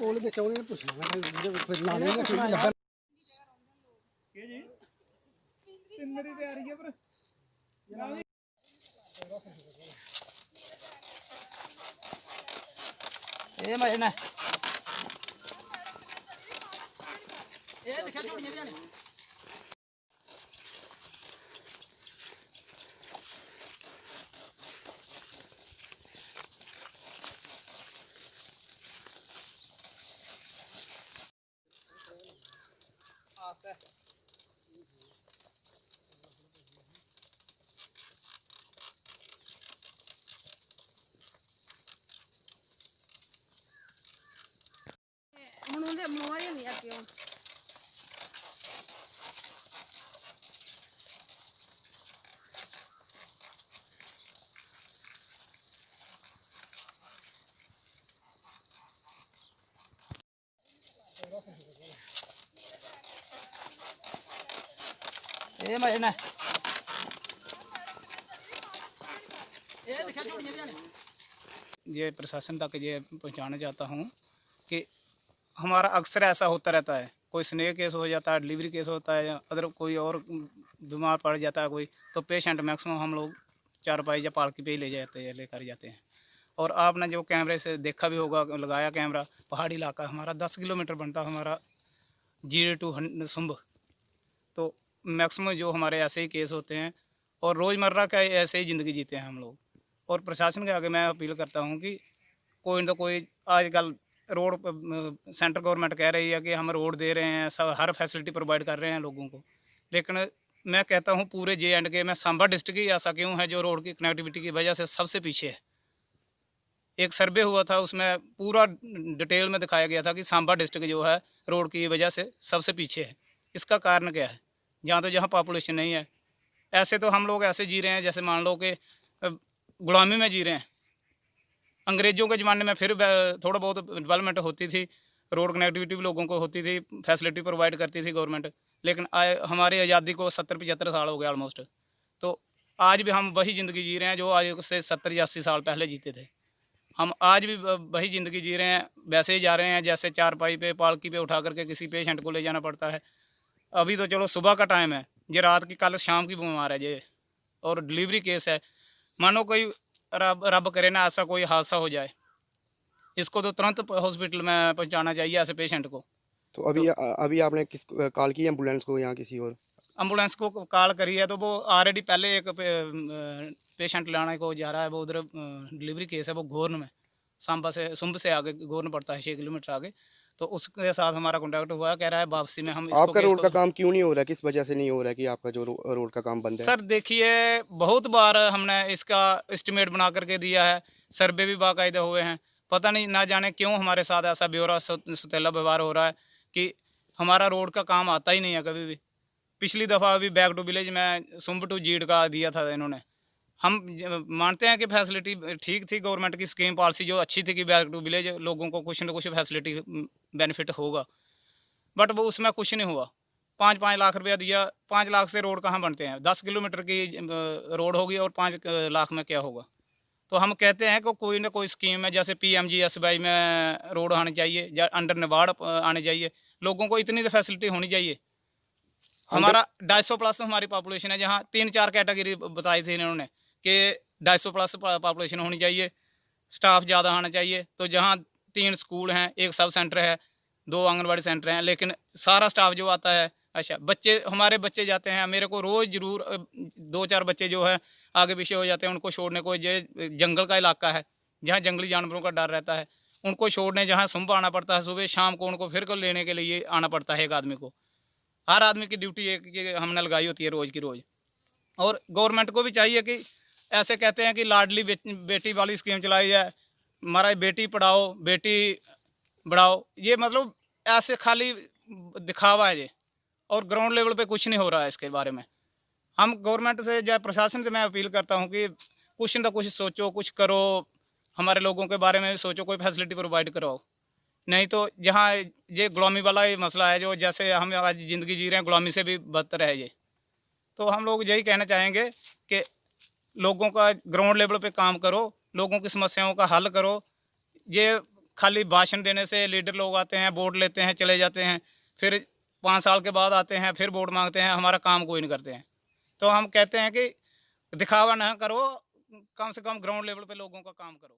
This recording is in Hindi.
ਕੋਲ ਵਿੱਚ ਉਹਨੇ ਪੁੱਛਣਾ ਮੈਂ ਜਿਹਦੇ ਲਾਣੇ ਨੇ ਠੀਕ ਲੱਗਾ ਕੀ ਜੀ ਤਿੰਨ ਦੀ ਤਿਆਰੀ ਹੈ ਪਰ ਇਹ ਮੈਂ ਨਾ ਇਹ ਦਿਖਾ ਝੋੜੀਆਂ ਵੀ ਨੇ आस्ते उन्होंने मोबाइल नहीं आती हूँ ये मैं ना ये दिखा झोड़ियां भी ने ये प्रशासन तक ये पहुंचाना चाहता हूँ कि हमारा अक्सर ऐसा होता रहता है, कोई स्नेह केस हो जाता है, डिलीवरी केस होता है, या अदर कोई और बीमार पड़ जाता है कोई, तो पेशेंट मैक्सिमम हम लोग चारपाई या पालकी पे ही ले जाते हैं, लेकर जाते हैं। और आपने जो कैमरे से देखा भी होगा, लगाया कैमरा, पहाड़ी इलाका हमारा 10 किलोमीटर बनता हमारा जीरे टू सुंब, तो मैक्सिमम जो हमारे ऐसे ही केस होते हैं और रोज़मर्रा का ऐसे ही ज़िंदगी जीते हैं हम लोग। और प्रशासन के आगे मैं अपील करता हूँ कि कोई ना कोई, आजकल रोड सेंट्रल गवर्नमेंट कह रही है कि हम रोड दे रहे हैं, सब हर फैसिलिटी प्रोवाइड कर रहे हैं लोगों को, लेकिन मैं कहता हूँ पूरे J&K में सांबा डिस्ट्रिक्ट ही ऐसा क्यों है जो रोड की कनेक्टिविटी की वजह से सबसे पीछे है। एक सर्वे हुआ था, उसमें पूरा डिटेल में दिखाया गया था कि सांबा डिस्ट्रिक्ट जो है रोड की वजह से सबसे पीछे है। इसका कारण क्या है? जहाँ पॉपुलेशन नहीं है। ऐसे तो हम लोग ऐसे जी रहे हैं जैसे मान लो कि गुलामी में जी रहे हैं। अंग्रेज़ों के ज़माने में फिर थोड़ा बहुत डेवलपमेंट होती थी, रोड कनेक्टिविटी भी लोगों को होती थी, फैसिलिटी प्रोवाइड करती थी गवर्नमेंट, लेकिन हमारी आज़ादी को 70-75 साल हो गए ऑलमोस्ट। तो आज भी हम वही ज़िंदगी जी रहे हैं जो आज से 70 या 80 साल पहले जीते थे। हम आज भी वही ज़िंदगी जी रहे हैं, वैसे ही जा रहे हैं जैसे चारपाई पे पालकी पे उठा करके किसी पेशेंट को ले जाना पड़ता है। अभी तो चलो सुबह का टाइम है, ये रात की कल शाम की बीमार है ये, और डिलीवरी केस है। मानो कोई रब करे ना ऐसा कोई हादसा हो जाए, इसको तो तुरंत हॉस्पिटल में पहुंचाना चाहिए ऐसे पेशेंट को। तो अभी आपने किस कॉल की एम्बुलेंस को या किसी और? एम्बुलेंस को कॉल करी है, तो वो ऑलरेडी पहले एक पेशेंट लाने को जा रहा है, वो उधर डिलीवरी केस है, वो घोरन में, सांबा से सुंब से आगे घोरन पड़ता है 6 किलोमीटर आगे, तो उसके साथ हमारा कॉन्टैक्ट हुआ, कह रहा है वापसी में हम इसको आपका रोड का काम क्यों नहीं हो रहा है? किस वजह से नहीं हो रहा है कि आपका जो रोड का काम बंद है? सर देखिए, बहुत बार हमने इसका एस्टिमेट बना करके दिया है, सर्वे भी बाकायदा हुए हैं, पता नहीं ना जाने क्यों हमारे साथ ऐसा ब्यौरा सुतेला व्यवहार हो रहा है कि हमारा रोड का काम आता ही नहीं है कभी भी। पिछली दफ़ा अभी बैक टू विलेज में सुंब टू जीड का दिया था इन्होंने। हम मानते हैं कि फैसिलिटी ठीक थी, गवर्नमेंट की स्कीम पॉलिसी जो अच्छी थी कि बैक टू विलेज लोगों को कुछ न कुछ फैसिलिटी बेनिफिट होगा, बट वो उसमें कुछ नहीं हुआ। 5-5 लाख रुपया दिया, 5 लाख से रोड कहाँ बनते हैं? 10 किलोमीटर की रोड होगी और 5 लाख में क्या होगा? तो हम कहते हैं कि कोई ना कोई स्कीम है, जैसे PMGSY में रोड आनी चाहिए या अंडर नाबार्ड आने चाहिए, लोगों को इतनी तो फैसिलिटी होनी चाहिए। हमारा 250 प्लस हमारी पॉपुलेशन है, जहाँ 3-4 कैटेगरी बताई थी इन्होंने कि 250 प्लस पॉपुलेशन होनी चाहिए, स्टाफ ज़्यादा आना चाहिए। तो जहाँ 3 स्कूल हैं, 1 सब सेंटर है, 2 आंगनबाड़ी सेंटर हैं, लेकिन सारा स्टाफ जो आता है, अच्छा बच्चे हमारे बच्चे जाते हैं, मेरे को रोज़ ज़रूर 2-4 बच्चे जो है आगे पीछे हो जाते हैं, उनको छोड़ने को, ये जंगल का इलाका है जहाँ जंगली जानवरों का डर रहता है, उनको छोड़ने जहाँ सुंब आना पड़ता है सुबह, शाम को उनको फिर को लेने के लिए आना पड़ता है। एक आदमी को, हर आदमी की ड्यूटी एक कि हमने लगाई होती है रोज़ की रोज़। और गवर्नमेंट को भी चाहिए कि ऐसे कहते हैं कि लाडली बेटी वाली स्कीम चलाई जाए, हमारा बेटी पढ़ाओ बेटी बढ़ाओ, ये मतलब ऐसे खाली दिखावा है ये, और ग्राउंड लेवल पे कुछ नहीं हो रहा है इसके बारे में। हम गवर्नमेंट से या प्रशासन से मैं अपील करता हूँ कि कुछ ना कुछ सोचो, कुछ करो, हमारे लोगों के बारे में भी सोचो, कोई फैसिलिटी प्रोवाइड कराओ। नहीं तो जहाँ ये गुलामी वाला ये मसला है, जो जैसे हम आज ज़िंदगी जी रहे हैं, गुलामी से भी बदतर है ये। तो हम लोग यही कहना चाहेंगे कि लोगों का ग्राउंड लेवल पे काम करो, लोगों की समस्याओं का हल करो। ये खाली भाषण देने से लीडर लोग आते हैं, वोट लेते हैं, चले जाते हैं, फिर 5 साल के बाद आते हैं, फिर वोट मांगते हैं, हमारा काम कोई नहीं करते हैं। तो हम कहते हैं कि दिखावा ना करो, कम से कम ग्राउंड लेवल पे लोगों का काम करो।